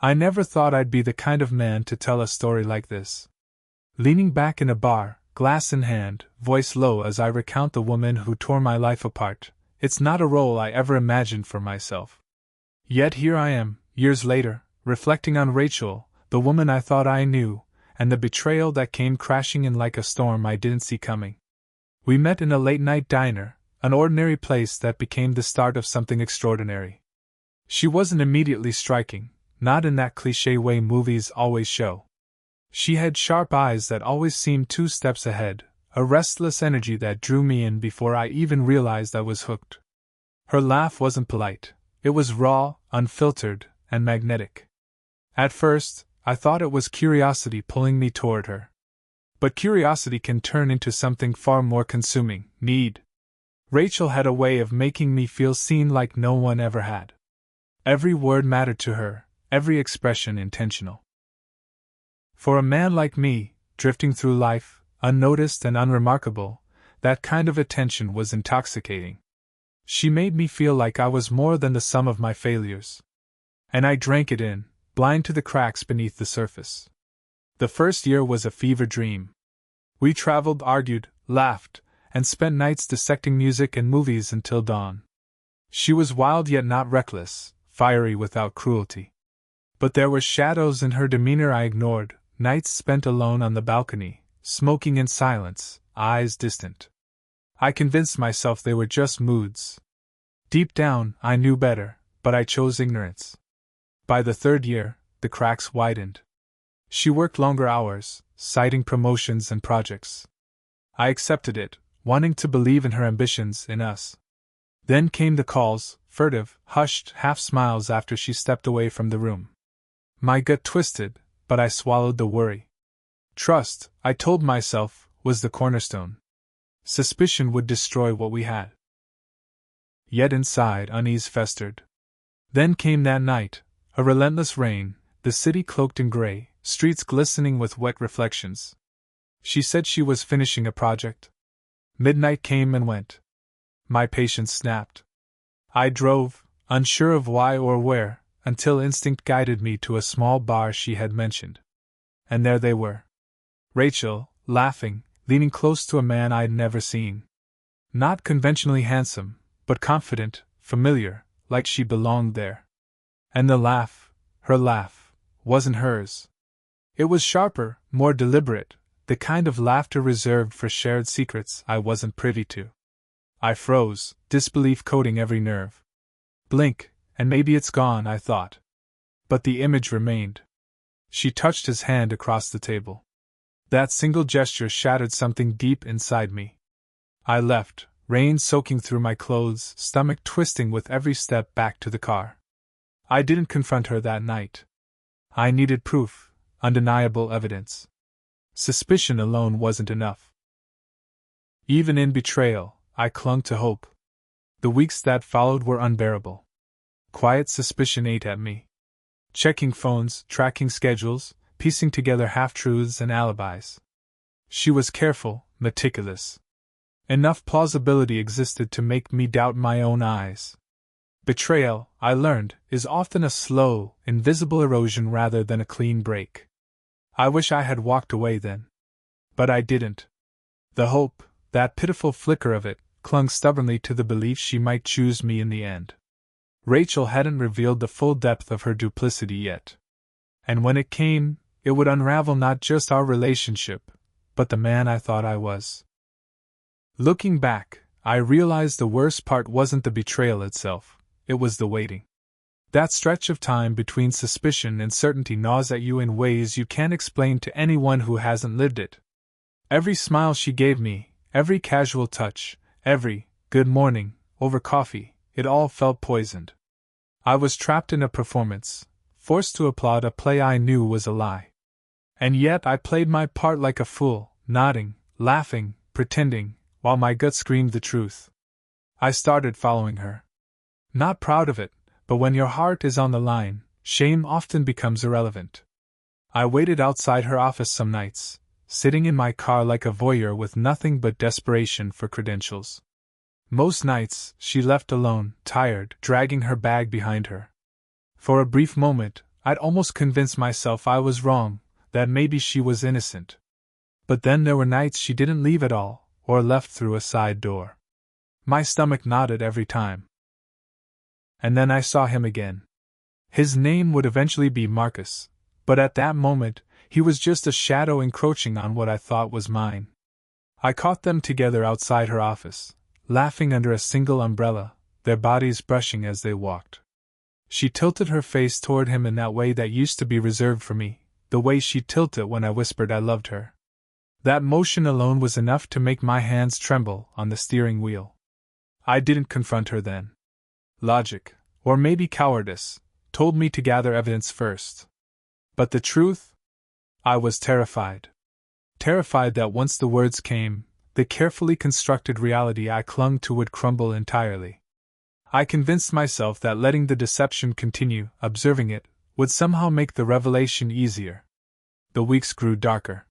I never thought I'd be the kind of man to tell a story like this. Leaning back in a bar, glass in hand, voice low as I recount the woman who tore my life apart, it's not a role I ever imagined for myself. Yet here I am, years later, reflecting on Rachel, the woman I thought I knew, and the betrayal that came crashing in like a storm I didn't see coming. We met in a late-night diner, an ordinary place that became the start of something extraordinary. She wasn't immediately striking, not in that cliché way movies always show. She had sharp eyes that always seemed 2 steps ahead, a restless energy that drew me in before I even realized I was hooked. Her laugh wasn't polite, it was raw, unfiltered, and magnetic. At first, I thought it was curiosity pulling me toward her. But curiosity can turn into something far more consuming, need. Rachel had a way of making me feel seen like no one ever had. Every word mattered to her, every expression intentional. For a man like me, drifting through life, unnoticed and unremarkable, that kind of attention was intoxicating. She made me feel like I was more than the sum of my failures. And I drank it in, blind to the cracks beneath the surface. The first year was a fever dream. We traveled, argued, laughed, and spent nights dissecting music and movies until dawn. She was wild yet not reckless, fiery without cruelty. But there were shadows in her demeanor I ignored, nights spent alone on the balcony, smoking in silence, eyes distant. I convinced myself they were just moods. Deep down, I knew better, but I chose ignorance. By the 3rd year, the cracks widened. She worked longer hours, citing promotions and projects. I accepted it, wanting to believe in her ambitions, in us. Then came the calls, furtive, hushed half-smiles after she stepped away from the room. My gut twisted, but I swallowed the worry. Trust, I told myself, was the cornerstone. Suspicion would destroy what we had. Yet inside, unease festered. Then came that night, a relentless rain, the city cloaked in gray, streets glistening with wet reflections. She said she was finishing a project. Midnight came and went. My patience snapped. I drove, unsure of why or where, until instinct guided me to a small bar she had mentioned. And there they were. Rachel, laughing, leaning close to a man I'd never seen. Not conventionally handsome, but confident, familiar, like she belonged there. And the laugh, her laugh, wasn't hers. It was sharper, more deliberate, the kind of laughter reserved for shared secrets I wasn't privy to. I froze, disbelief coating every nerve. Blink, and maybe it's gone, I thought. But the image remained. She touched his hand across the table. That single gesture shattered something deep inside me. I left, rain soaking through my clothes, stomach twisting with every step back to the car. I didn't confront her that night. I needed proof, undeniable evidence. Suspicion alone wasn't enough. Even in betrayal, I clung to hope. The weeks that followed were unbearable. Quiet suspicion ate at me. Checking phones, tracking schedules, piecing together half-truths and alibis. She was careful, meticulous. Enough plausibility existed to make me doubt my own eyes. Betrayal, I learned, is often a slow, invisible erosion rather than a clean break. I wish I had walked away then. But I didn't. The hope, that pitiful flicker of it, clung stubbornly to the belief she might choose me in the end. Rachel hadn't revealed the full depth of her duplicity yet. And when it came, it would unravel not just our relationship, but the man I thought I was. Looking back, I realized the worst part wasn't the betrayal itself, it was the waiting. That stretch of time between suspicion and certainty gnaws at you in ways you can't explain to anyone who hasn't lived it. Every smile she gave me, every casual touch, every "good morning" over coffee, it all felt poisoned. I was trapped in a performance, forced to applaud a play I knew was a lie. And yet I played my part like a fool, nodding, laughing, pretending, while my gut screamed the truth. I started following her. Not proud of it, but when your heart is on the line, shame often becomes irrelevant. I waited outside her office some nights, sitting in my car like a voyeur with nothing but desperation for credentials. Most nights, she left alone, tired, dragging her bag behind her. For a brief moment, I'd almost convinced myself I was wrong, that maybe she was innocent. But then there were nights she didn't leave at all, or left through a side door. My stomach knotted every time. And then I saw him again. His name would eventually be Marcus, but at that moment, he was just a shadow encroaching on what I thought was mine. I caught them together outside her office, laughing under a single umbrella, their bodies brushing as they walked. She tilted her face toward him in that way that used to be reserved for me, the way she'd tilt it when I whispered I loved her. That motion alone was enough to make my hands tremble on the steering wheel. I didn't confront her then. Logic, or maybe cowardice, told me to gather evidence first. But the truth? I was terrified. Terrified that once the words came, the carefully constructed reality I clung to would crumble entirely. I convinced myself that letting the deception continue, observing it, would somehow make the revelation easier. The weeks grew darker.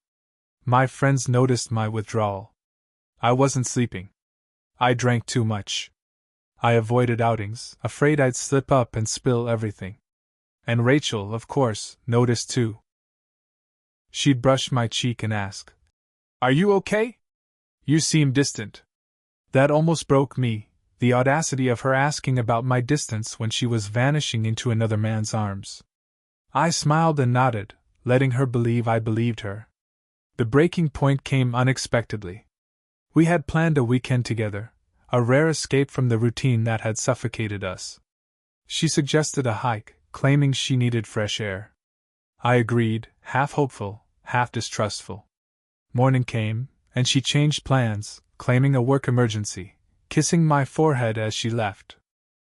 My friends noticed my withdrawal. I wasn't sleeping. I drank too much. I avoided outings, afraid I'd slip up and spill everything. And Rachel, of course, noticed too. She'd brush my cheek and ask, "Are you okay? You seem distant." That almost broke me, the audacity of her asking about my distance when she was vanishing into another man's arms. I smiled and nodded, letting her believe I believed her. The breaking point came unexpectedly. We had planned a weekend together, a rare escape from the routine that had suffocated us. She suggested a hike, claiming she needed fresh air. I agreed, half hopeful, half distrustful. Morning came, and she changed plans, claiming a work emergency, kissing my forehead as she left.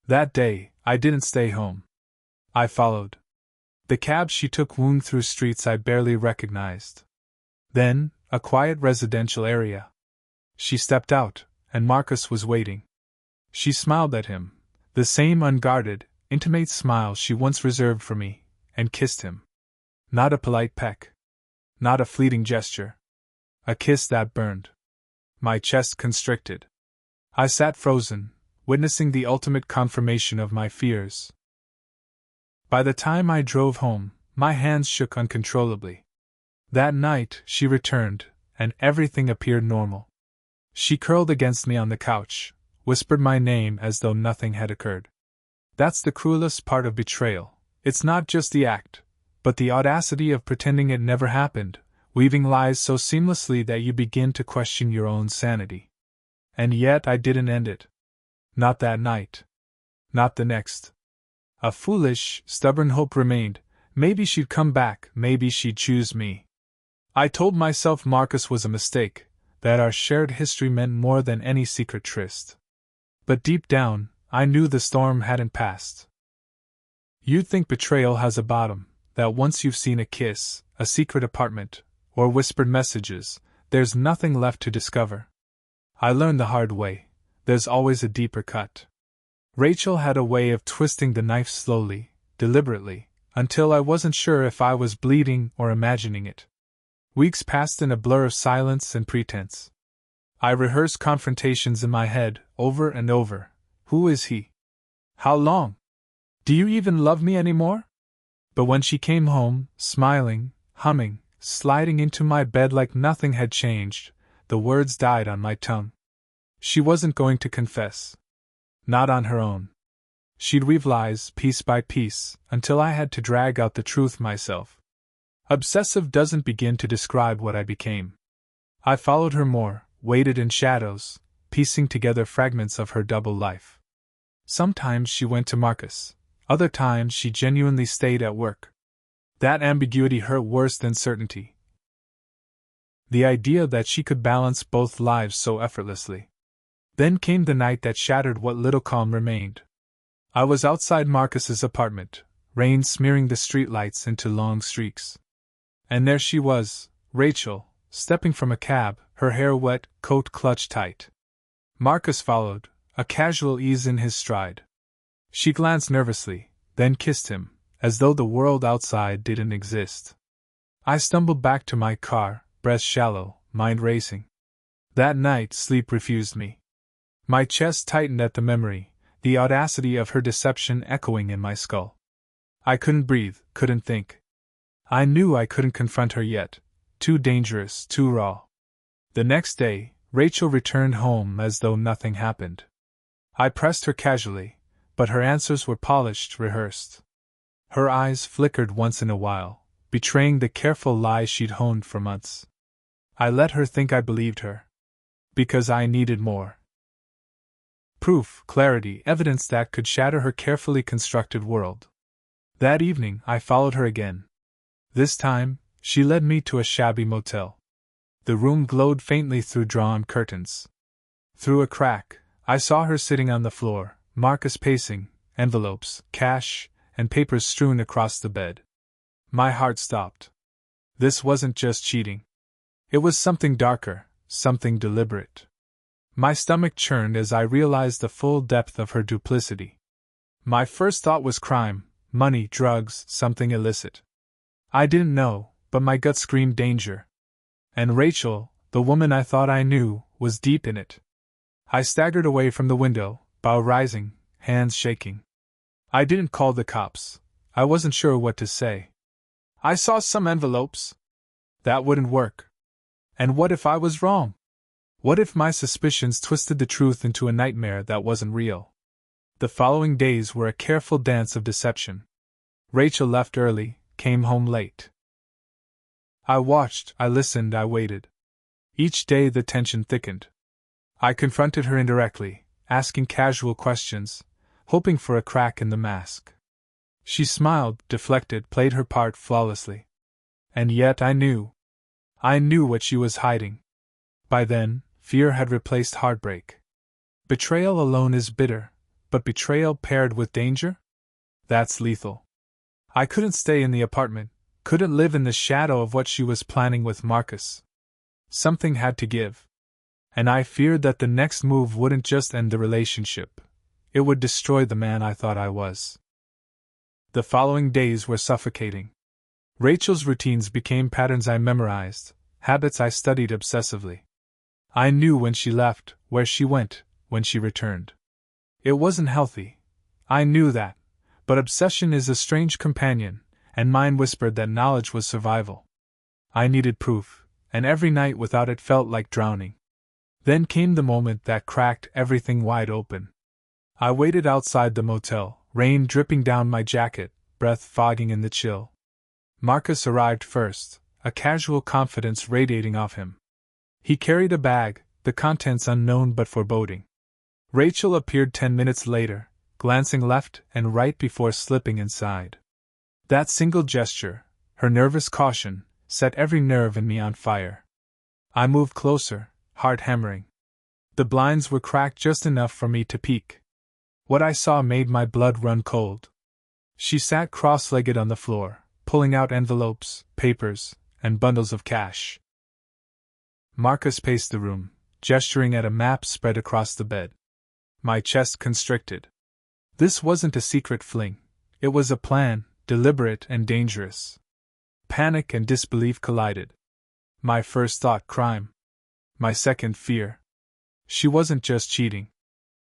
That day, I didn't stay home. I followed. The cab she took wound through streets I barely recognized. Then, a quiet residential area. She stepped out, and Marcus was waiting. She smiled at him, the same unguarded, intimate smile she once reserved for me, and kissed him. Not a polite peck. Not a fleeting gesture. A kiss that burned. My chest constricted. I sat frozen, witnessing the ultimate confirmation of my fears. By the time I drove home, my hands shook uncontrollably. That night, she returned, and everything appeared normal. She curled against me on the couch, whispered my name as though nothing had occurred. That's the cruelest part of betrayal. It's not just the act, but the audacity of pretending it never happened, weaving lies so seamlessly that you begin to question your own sanity. And yet I didn't end it. Not that night. Not the next. A foolish, stubborn hope remained. Maybe she'd come back, maybe she'd choose me. I told myself Marcus was a mistake, that our shared history meant more than any secret tryst. But deep down, I knew the storm hadn't passed. You'd think betrayal has a bottom, that once you've seen a kiss, a secret apartment, or whispered messages, there's nothing left to discover. I learned the hard way, there's always a deeper cut. Rachel had a way of twisting the knife slowly, deliberately, until I wasn't sure if I was bleeding or imagining it. Weeks passed in a blur of silence and pretense. I rehearsed confrontations in my head, over and over. Who is he? How long? Do you even love me anymore? But when she came home, smiling, humming, sliding into my bed like nothing had changed, the words died on my tongue. She wasn't going to confess. Not on her own. She'd weave lies piece by piece, until I had to drag out the truth myself. Obsessive doesn't begin to describe what I became. I followed her more, waited in shadows, piecing together fragments of her double life. Sometimes she went to Marcus, other times she genuinely stayed at work. That ambiguity hurt worse than certainty. The idea that she could balance both lives so effortlessly. Then came the night that shattered what little calm remained. I was outside Marcus's apartment, rain smearing the streetlights into long streaks. And there she was, Rachel, stepping from a cab, her hair wet, coat clutched tight. Marcus followed, a casual ease in his stride. She glanced nervously, then kissed him, as though the world outside didn't exist. I stumbled back to my car, breath shallow, mind racing. That night sleep refused me. My chest tightened at the memory, the audacity of her deception echoing in my skull. I couldn't breathe, couldn't think. I knew I couldn't confront her yet. Too dangerous, too raw. The next day, Rachel returned home as though nothing happened. I pressed her casually, but her answers were polished, rehearsed. Her eyes flickered once in a while, betraying the careful lie she'd honed for months. I let her think I believed her. Because I needed more. Proof, clarity, evidence that could shatter her carefully constructed world. That evening, I followed her again. This time, she led me to a shabby motel. The room glowed faintly through drawn curtains. Through a crack, I saw her sitting on the floor, Marcus pacing, envelopes, cash, and papers strewn across the bed. My heart stopped. This wasn't just cheating. It was something darker, something deliberate. My stomach churned as I realized the full depth of her duplicity. My first thought was crime, money, drugs, something illicit. I didn't know, but my gut screamed danger. And Rachel, the woman I thought I knew, was deep in it. I staggered away from the window, brow rising, hands shaking. I didn't call the cops. I wasn't sure what to say. I saw some envelopes. That wouldn't work. And what if I was wrong? What if my suspicions twisted the truth into a nightmare that wasn't real? The following days were a careful dance of deception. Rachel left early, came home late. I watched, I listened, I waited. Each day the tension thickened. I confronted her indirectly, asking casual questions, hoping for a crack in the mask. She smiled, deflected, played her part flawlessly. And yet I knew what she was hiding. By then, fear had replaced heartbreak. Betrayal alone is bitter, but betrayal paired with danger? That's lethal. I couldn't stay in the apartment, couldn't live in the shadow of what she was planning with Marcus. Something had to give. And I feared that the next move wouldn't just end the relationship. It would destroy the man I thought I was. The following days were suffocating. Rachel's routines became patterns I memorized, habits I studied obsessively. I knew when she left, where she went, when she returned. It wasn't healthy. I knew that, but obsession is a strange companion, and mine whispered that knowledge was survival. I needed proof, and every night without it felt like drowning. Then came the moment that cracked everything wide open. I waited outside the motel, rain dripping down my jacket, breath fogging in the chill. Marcus arrived first, a casual confidence radiating off him. He carried a bag, the contents unknown but foreboding. Rachel appeared 10 minutes later, glancing left and right before slipping inside. That single gesture, her nervous caution, set every nerve in me on fire. I moved closer, heart hammering. The blinds were cracked just enough for me to peek. What I saw made my blood run cold. She sat cross-legged on the floor, pulling out envelopes, papers, and bundles of cash. Marcus paced the room, gesturing at a map spread across the bed. My chest constricted. This wasn't a secret fling. It was a plan, deliberate and dangerous. Panic and disbelief collided. My first thought, crime. My second, fear. She wasn't just cheating.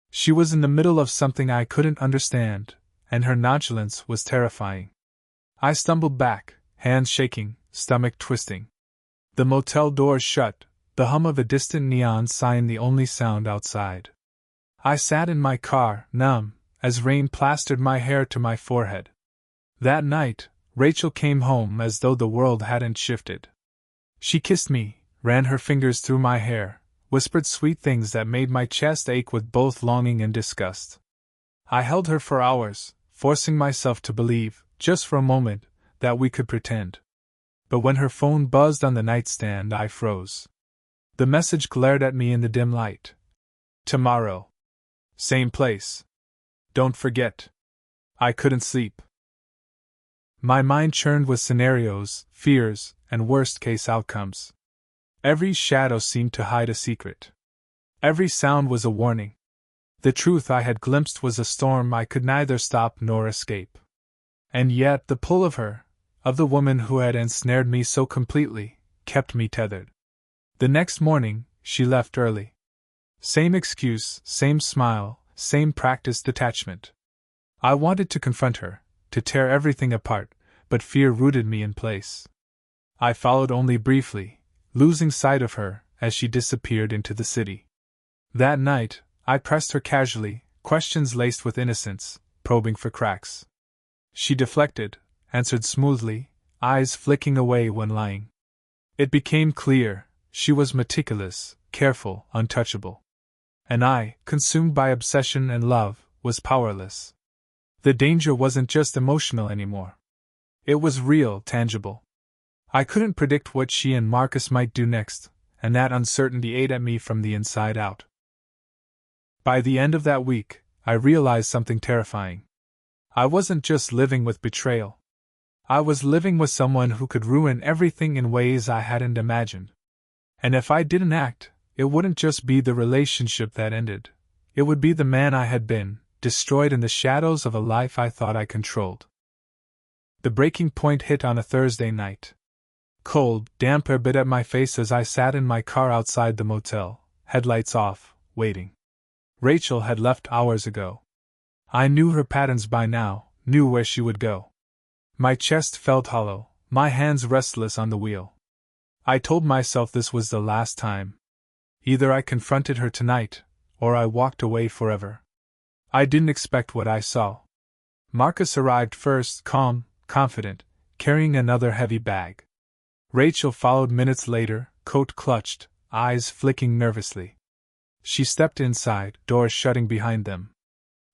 She was in the middle of something I couldn't understand, and her nonchalance was terrifying. I stumbled back, hands shaking, stomach twisting. The motel doors shut, the hum of a distant neon sign the only sound outside. I sat in my car, numb, as rain plastered my hair to my forehead. That night, Rachel came home as though the world hadn't shifted. She kissed me, ran her fingers through my hair, whispered sweet things that made my chest ache with both longing and disgust. I held her for hours, forcing myself to believe, just for a moment, that we could pretend. But when her phone buzzed on the nightstand, I froze. The message glared at me in the dim light. Tomorrow. Same place. Don't forget. I couldn't sleep. My mind churned with scenarios, fears, and worst-case outcomes. Every shadow seemed to hide a secret. Every sound was a warning. The truth I had glimpsed was a storm I could neither stop nor escape. And yet the pull of her, of the woman who had ensnared me so completely, kept me tethered. The next morning, she left early. Same excuse, same smile, same practiced detachment. I wanted to confront her, to tear everything apart, but fear rooted me in place. I followed only briefly, losing sight of her as she disappeared into the city. That night, I pressed her casually, questions laced with innocence, probing for cracks. She deflected, answered smoothly, eyes flicking away when lying. It became clear, she was meticulous, careful, untouchable. And I, consumed by obsession and love, was powerless. The danger wasn't just emotional anymore. It was real, tangible. I couldn't predict what she and Marcus might do next, and that uncertainty ate at me from the inside out. By the end of that week, I realized something terrifying. I wasn't just living with betrayal. I was living with someone who could ruin everything in ways I hadn't imagined. And if I didn't act, it wouldn't just be the relationship that ended. It would be the man I had been, destroyed in the shadows of a life I thought I controlled. The breaking point hit on a Thursday night. Cold, damp air bit at my face as I sat in my car outside the motel, headlights off, waiting. Rachel had left hours ago. I knew her patterns by now, knew where she would go. My chest felt hollow, my hands restless on the wheel. I told myself this was the last time. Either I confronted her tonight, or I walked away forever. I didn't expect what I saw. Marcus arrived first, calm, confident, carrying another heavy bag. Rachel followed minutes later, coat clutched, eyes flicking nervously. She stepped inside, doors shutting behind them.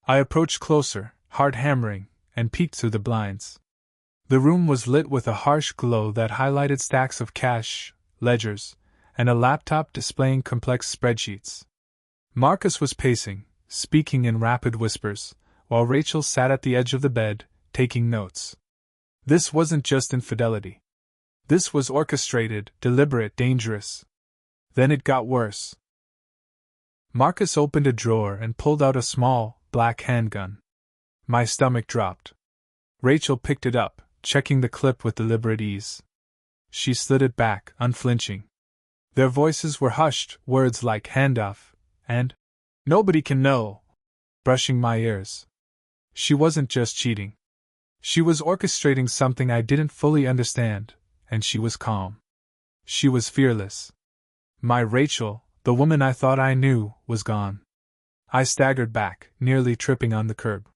I approached closer, heart hammering, and peeked through the blinds. The room was lit with a harsh glow that highlighted stacks of cash, ledgers, and a laptop displaying complex spreadsheets. Marcus was pacing, speaking in rapid whispers, while Rachel sat at the edge of the bed, taking notes. This wasn't just infidelity. This was orchestrated, deliberate, dangerous. Then it got worse. Marcus opened a drawer and pulled out a small, black handgun. My stomach dropped. Rachel picked it up, checking the clip with deliberate ease. She slid it back, unflinching. Their voices were hushed, words like handoff, and nobody can know, brushing my ears. She wasn't just cheating. She was orchestrating something I didn't fully understand, and she was calm. She was fearless. My Rachel, the woman I thought I knew, was gone. I staggered back, nearly tripping on the curb.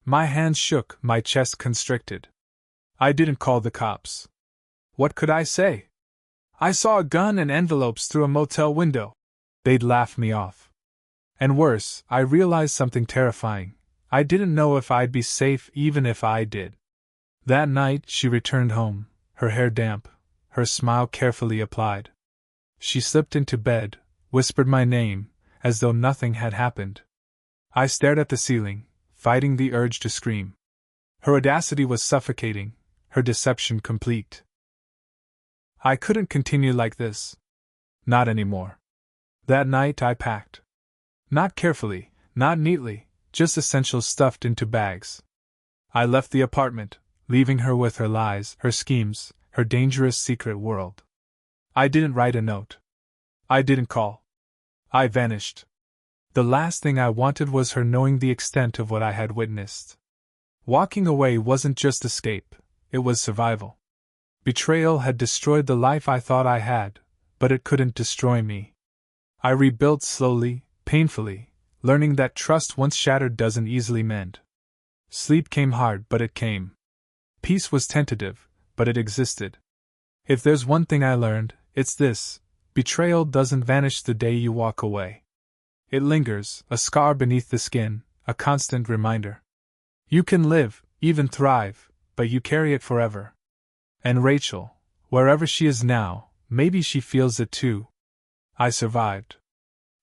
My hands shook, my chest constricted. I didn't call the cops. What could I say? I saw a gun and envelopes through a motel window. They'd laugh me off. And worse, I realized something terrifying. I didn't know if I'd be safe even if I did. That night she returned home, her hair damp, her smile carefully applied. She slipped into bed, whispered my name, as though nothing had happened. I stared at the ceiling, fighting the urge to scream. Her audacity was suffocating, her deception complete. I couldn't continue like this. Not anymore. That night I packed. Not carefully, not neatly, just essentials stuffed into bags. I left the apartment, leaving her with her lies, her schemes, her dangerous secret world. I didn't write a note. I didn't call. I vanished. The last thing I wanted was her knowing the extent of what I had witnessed. Walking away wasn't just escape, it was survival. Betrayal had destroyed the life I thought I had, but it couldn't destroy me. I rebuilt slowly, painfully, learning that trust once shattered doesn't easily mend. Sleep came hard, but it came. Peace was tentative, but it existed. If there's one thing I learned, it's this: betrayal doesn't vanish the day you walk away. It lingers, a scar beneath the skin, a constant reminder. You can live, even thrive, but you carry it forever. And Rachel, wherever she is now, maybe she feels it too. I survived.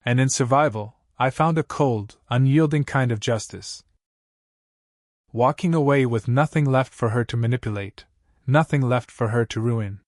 And in survival, I found a cold, unyielding kind of justice. Walking away with nothing left for her to manipulate, nothing left for her to ruin.